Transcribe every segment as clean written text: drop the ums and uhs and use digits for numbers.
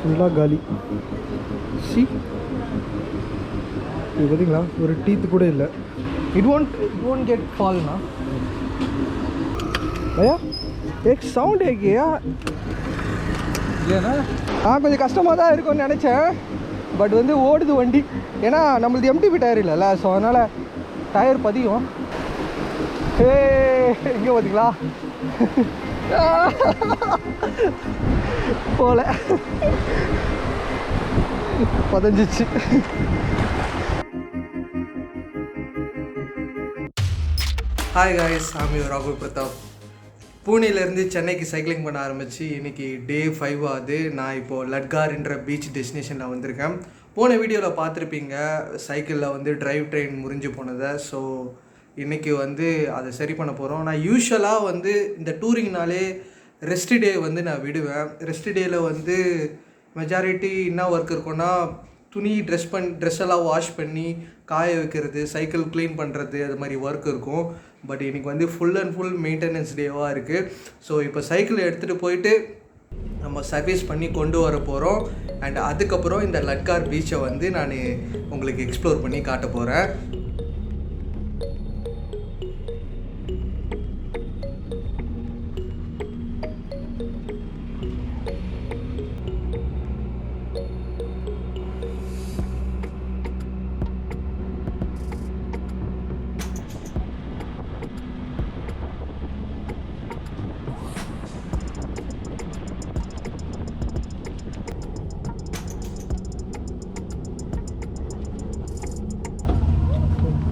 ஃபுல்லாக காலி. சி இது பார்த்தீங்களா, ஒரு டீத்து கூட இல்லை. இட் won't get ஃபால்னா भैया एक साउंड है क्या இல்லைண்ணா? கொஞ்சம் கஷ்டமாக தான் இருக்கும்னு நினச்சேன். பட் வந்து ஓடுது வண்டி. ஏன்னா நம்மளது எம்டிபி டயர் இல்லைல்ல, ஸோ அதனால் டயர் பதியும். இங்கே பார்த்தீங்களா போல பதஞ்சிச்சு. Hi guys, I'm your Raghul Prathap. பூனேலேருந்து சென்னைக்கு சைக்கிளிங் பண்ண ஆரம்பித்து இன்றைக்கி டே 5 ஆகுது. நான் இப்போது லட்கார்ன்ற பீச் டெஸ்டினேஷனில் வந்திருக்கேன். போன வீடியோவில் பார்த்துருப்பீங்க சைக்கிளில் வந்து டிரைவ் ட்ரெயின் முறிஞ்சு போனதை. ஸோ இன்றைக்கி வந்து அதை சரி பண்ண போகிறோம். நான் யூஸ்வலாக வந்து இந்த டூரிங்னாலே ரெஸ்ட் டே வந்து நான் விடுவேன். ரெஸ்ட் டேயில் வந்து மெஜாரிட்டி என்ன ஒர்க் இருக்குன்னா, துணி ட்ரெஸ் எல்லாம் வாஷ் பண்ணி காய வைக்கிறது, சைக்கிள் க்ளீன் பண்ணுறது, அது மாதிரி ஒர்க் இருக்கும். பட் இன்றைக்கி வந்து ஃபுல் அண்ட் ஃபுல் மெயின்டெனன்ஸ் டேவாக இருக்குது. ஸோ இப்போ சைக்கிளை எடுத்துகிட்டு போயிட்டு நம்ம சர்வீஸ் பண்ணி கொண்டு வர போகிறோம். அண்ட் அதுக்கப்புறம் இந்த லட்கார் பீச்சை வந்து நான் உங்களுக்கு எக்ஸ்ப்ளோர் பண்ணி காட்ட போகிறேன்.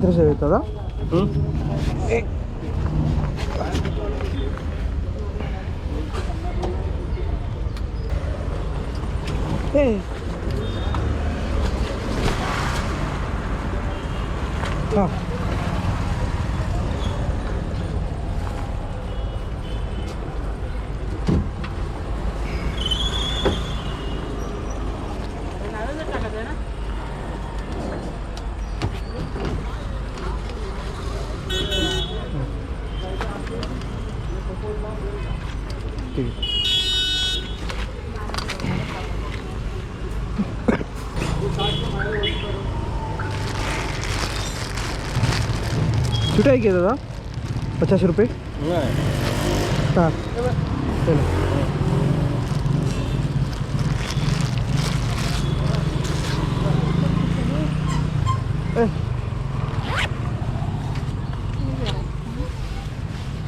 इधर से रहता था। हाँ छुटाई किया था 50 रुपये। हाँ चलो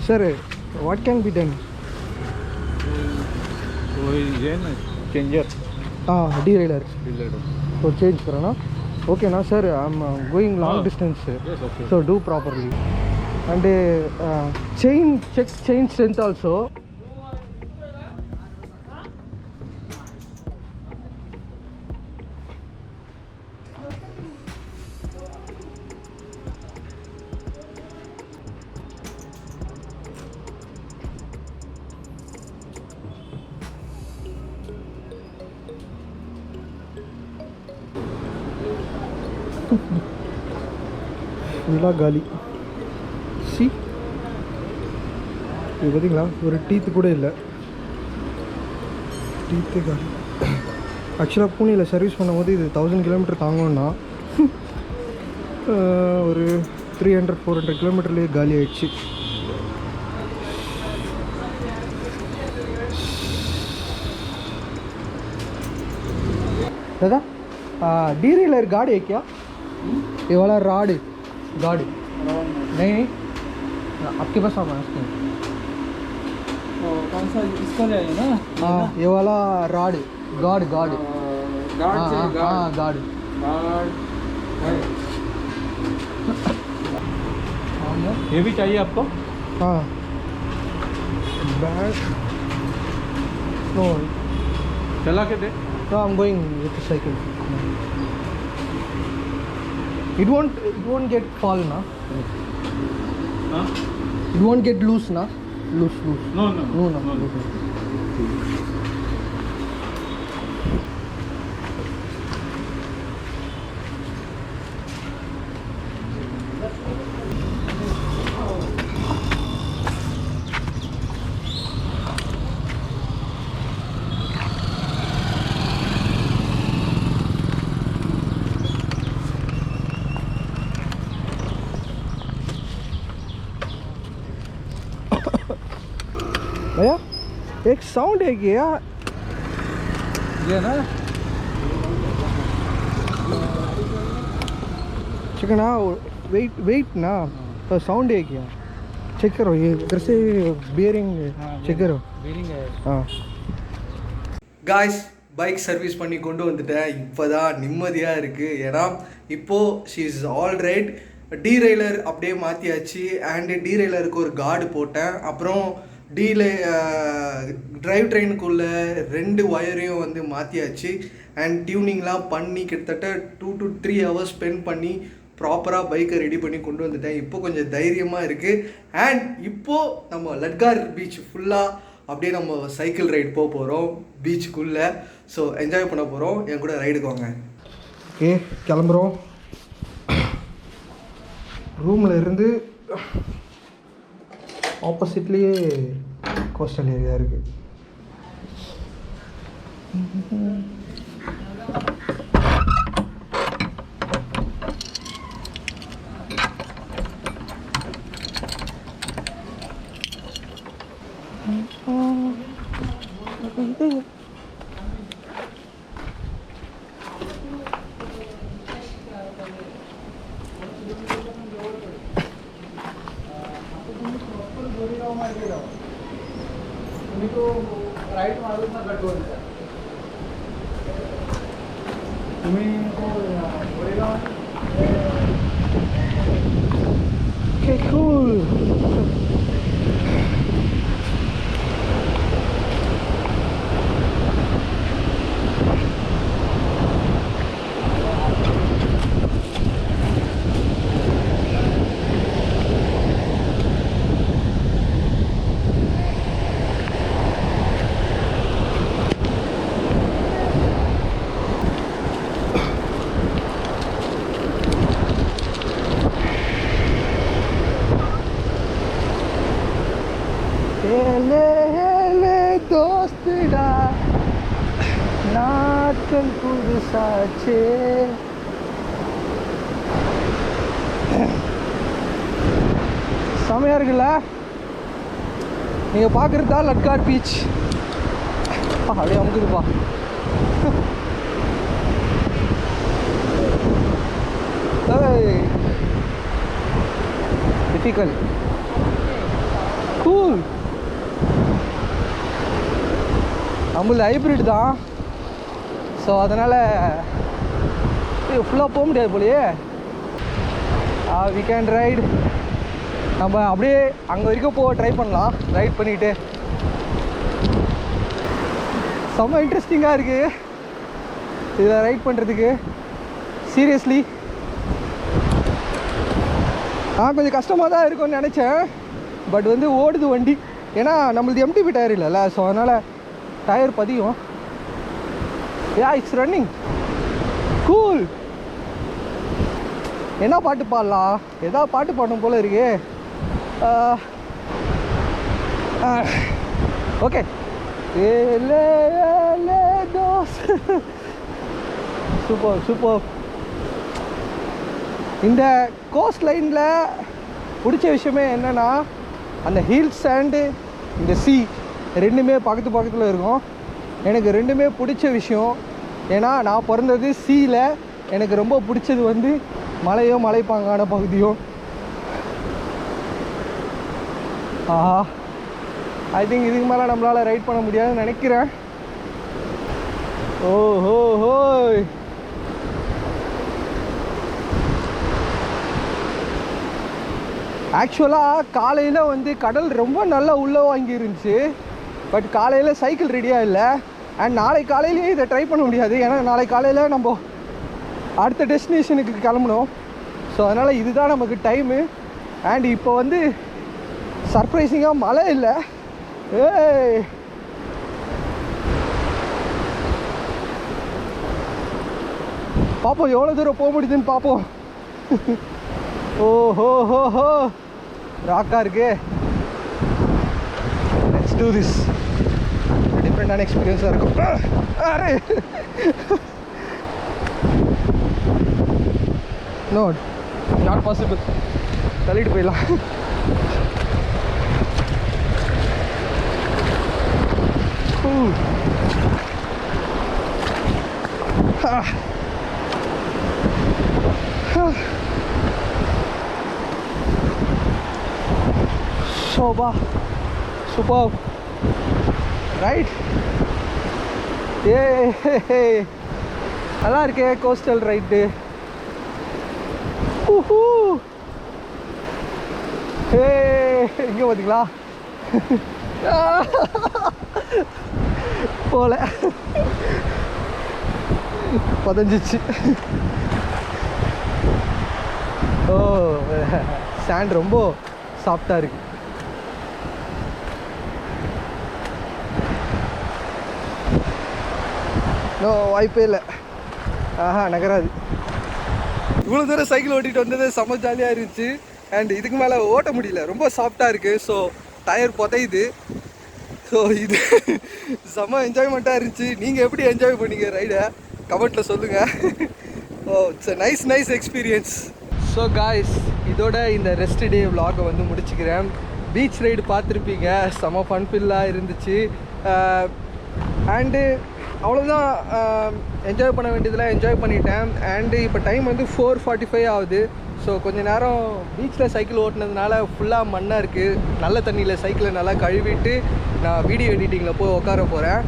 sir, what can be done? Changer derailleur तो चेंज करो ना. Okay ना sir, I'm going long distance, yes, okay. So do properly. And check chain strength also. ஃபுல்லாக காலி. சி இது பார்த்தீங்களா, ஒரு டீத்து கூட இல்லை. டீத்தே காலி. ஆக்சுவலாக பூனேயில் சர்வீஸ் பண்ணும்போது இது 1000 கிலோமீட்டர் தாங்கணும்னா ஒரு 300-400 கிலோமீட்டர்லேயே காலி ஆயிடுச்சு. दादा डीरेलर गाड़ी है क्या? ये वाला रॉड गाड़ी नहीं आपके पास आप कौन सा इसका जाएगा ना? हाँ ये वाला रॉड गार्ड गार्ड हाँ गार्ड ये भी चाहिए आपको? हाँ बैग नो चला के दे. No, I'm going with the cycle. It won't get fall na. Huh? It won't get loose na. Loose. No. Loose. एक साउंड है क्या ये ना चिकन हाँ वेट वेट ना तो साउंड है क्या चेक करो ये इधर से बियरिंग चेक करो बीरिंग है हाँ गाइस பைக் சர்வீஸ் பண்ணி கொண்டு வந்துட்டேன். இப்போ தான் நிம்மதியாக இருக்குது. ஏன்னா இப்போது ஷீ இஸ் ஆல் ரைட். டீரெய்லர் அப்படியே மாற்றியாச்சு. அண்டு டீரெய்லருக்கு ஒரு கார்டு போட்டேன். அப்புறம் ட்ரைவ் ட்ரெயினுக்குள்ளே 2 ஒயரையும் வந்து மாற்றியாச்சு. அண்ட் டியூனிங்லாம் பண்ணி கிட்டத்தட்ட 2 to 3 hours ஸ்பெண்ட் பண்ணி ப்ராப்பராக பைக்கை ரெடி பண்ணி கொண்டு வந்துட்டேன். இப்போ கொஞ்சம் தைரியமாக இருக்குது. அண்ட் இப்போது நம்ம லட்கார் பீச் ஃபுல்லாக அப்படியே நம்ம சைக்கிள் ரைட் போக போகிறோம் பீச்சுக்குள்ளே. ஸோ என்ஜாய் பண்ண போகிறோம். என் கூட ரைடுக்கு வாங்க. ஓகே கிளம்புறோம். ரூமில் இருந்து ஆப்போசிட்லேயே கோஸ்டல் ஏரியா இருக்குது. राईट मारून ना गटवून तुम्ही ओके कूल. தோஸ்துடா நாட்கள் புதுசாச்சே. செமையாக இருக்குல்ல? நீங்கள் பார்க்குறது தான் லட்கார் பீச். அப்படியே அமுக்குதுப்பா. Difficult cool. நம்மளது ஹைப்ரிட் தான். ஸோ அதனால் ஃபுல்லாக போக முடியாது போலையே. We can ride. நம்ம அப்படியே அங்கே வரைக்கும் போக ட்ரை பண்ணலாம். ரைட் பண்ணிவிட்டு செம்ம இன்ட்ரெஸ்டிங்காக இருக்குது இதில் ரைட் பண்ணுறதுக்கு. சீரியஸ்லி கொஞ்சம் கஷ்டமாக தான் இருக்கும்னு நினச்சேன். பட் வந்து ஓடுது வண்டி. ஏன்னா நம்மளது எம்டிபி டயர் இல்லைல்ல. ஸோ அதனால் டயர் பதியும். Yeah it's running cool. என்ன பாட்டு பாடலாம்? ஏதாவது பாட்டு பாடணும் போல இருக்கு. Okay super super. இந்த கோஸ்ட் லைனில் பிடிச்ச விஷயமே என்னென்னா அந்த ஹில்ஸ் அண்டு இந்த சி ரெண்டுமே பக்கத்தில் இருக்கும். எனக்கு ரெண்டுமே பிடிச்ச விஷயம். ஏன்னா நான் பிறந்தது சீயில். எனக்கு ரொம்ப பிடிச்சது வந்து மலையோ மலைப்பாங்கான பகுதியோ. ஐ திங்க் இதுக்கு மேலே நம்மளால் ரைட் பண்ண முடியாதுன்னு நினைக்கிறேன். ஓஹோ ஹோய். ஆக்சுவலாக காலையில் வந்து கடல் ரொம்ப நல்லா உள்ளே வாங்கி இருந்துச்சு. பட் காலையில் சைக்கிள் ரெடியாக இல்லை. அண்ட் நாளை காலையிலேயே இதை ட்ரை பண்ண முடியாது. ஏன்னா நாளை காலையில் நம்ம அடுத்த டெஸ்டினேஷனுக்கு கிளம்பணும். ஸோ அதனால் இதுதான் நமக்கு டைமு. அண்ட் இப்போ வந்து சர்ப்ரைசிங்காக மழை இல்லை. ஏய் பார்ப்போம் எவ்வளோ தூரம் போக முடியுதுன்னு பார்ப்போம். ஓஹோ ஹோ ஹோ ராக்காக இருக்கு. Let's do this. டிஃப்ரெண்டான எக்ஸ்பீரியன்ஸாக இருக்கும். அரே நோ நாட் பாசிபிள். தள்ளிட்டு போயிடலாம். Sofa super right. ஏ நல்லா இருக்கே கோஸ்டல் ரைட்டு. ஏ இங்கே பார்த்தீங்களா போல பதஞ்சிச்சு. ஓ சாண்ட் ரொம்ப சாஃப்டாக இருக்கு. வாய்ப்பே இல்லை. நகராது. இவ்வளோ தூரம் சைக்கிள் ஓட்டிகிட்டு வந்தது செம்ம ஜாலியாக இருந்துச்சு. அண்ட் இதுக்கு மேலே ஓட்ட முடியல, ரொம்ப சாஃப்டாக இருக்குது. So tyre புதையுது. ஸோ இது செம்ம என்ஜாய்மெண்ட்டாக இருந்துச்சு. நீங்கள் எப்படி என்ஜாய் பண்ணீங்க ரைடை கமெண்ட்டில் சொல்லுங்கள். ஓ it's a nice experience. So guys, இதோட இந்த ரெஸ்ட் டே vlog வந்து முடிச்சுக்கிறேன். பீச் ரைடு பார்த்துருப்பீங்க, செம்ம ஃபன்ஃபில்லாக இருந்துச்சு. அண்டு அவ்வளோதான், என்ஜாய் பண்ண வேண்டியதெல்லாம் என்ஜாய் பண்ணிட்டேன். அண்டு இப்போ டைம் வந்து 4:45 ஆகுது. ஸோ கொஞ்சம் நேரம் பீச்சில் சைக்கிள் ஓட்டினதுனால ஃபுல்லாக மண்ணாக இருக்குது. நல்ல தண்ணியில் சைக்கிளை நல்லா கழுவிட்டு நான் வீடியோ எடிட்டிங்கில் போய் உட்கார போகிறேன்.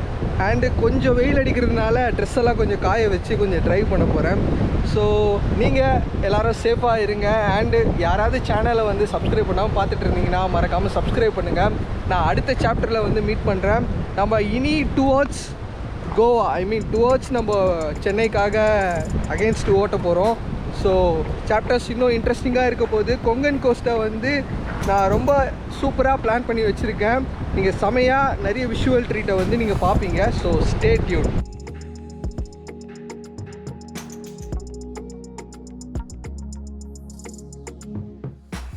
அண்டு கொஞ்சம் வெயில் அடிக்கிறதுனால ட்ரெஸ் எல்லாம் கொஞ்சம் காய வச்சு கொஞ்சம் ட்ரைவ் பண்ண போகிறேன். ஸோ நீங்கள் எல்லோரும் சேஃபாக இருங்க. அண்டு யாராவது சேனலை வந்து சப்ஸ்கிரைப் பண்ணாமல் பார்த்துட்டு இருந்தீங்கன்னா மறக்காமல் சப்ஸ்கிரைப் பண்ணுங்கள். நான் அடுத்த சாப்டரில் வந்து மீட் பண்ணுறேன். நம்ம இனி டுவர்ட்ஸ் கோவா, டுவர்ட்ஸ் நம்ம சென்னைக்காக அகெயின்ஸ்ட் ஓட்ட போகிறோம். ஸோ சாப்டர்ஸ் இன்னும் இன்ட்ரெஸ்டிங்காக இருக்க போது. கொங்கன் கோஸ்ட்டை வந்து நான் ரொம்ப சூப்பராக பிளான் பண்ணி வச்சுருக்கேன். நீங்கள் செமையாக நிறைய விஷுவல் ட்ரீட்டை வந்து நீங்கள் பார்ப்பீங்க. So stay tune.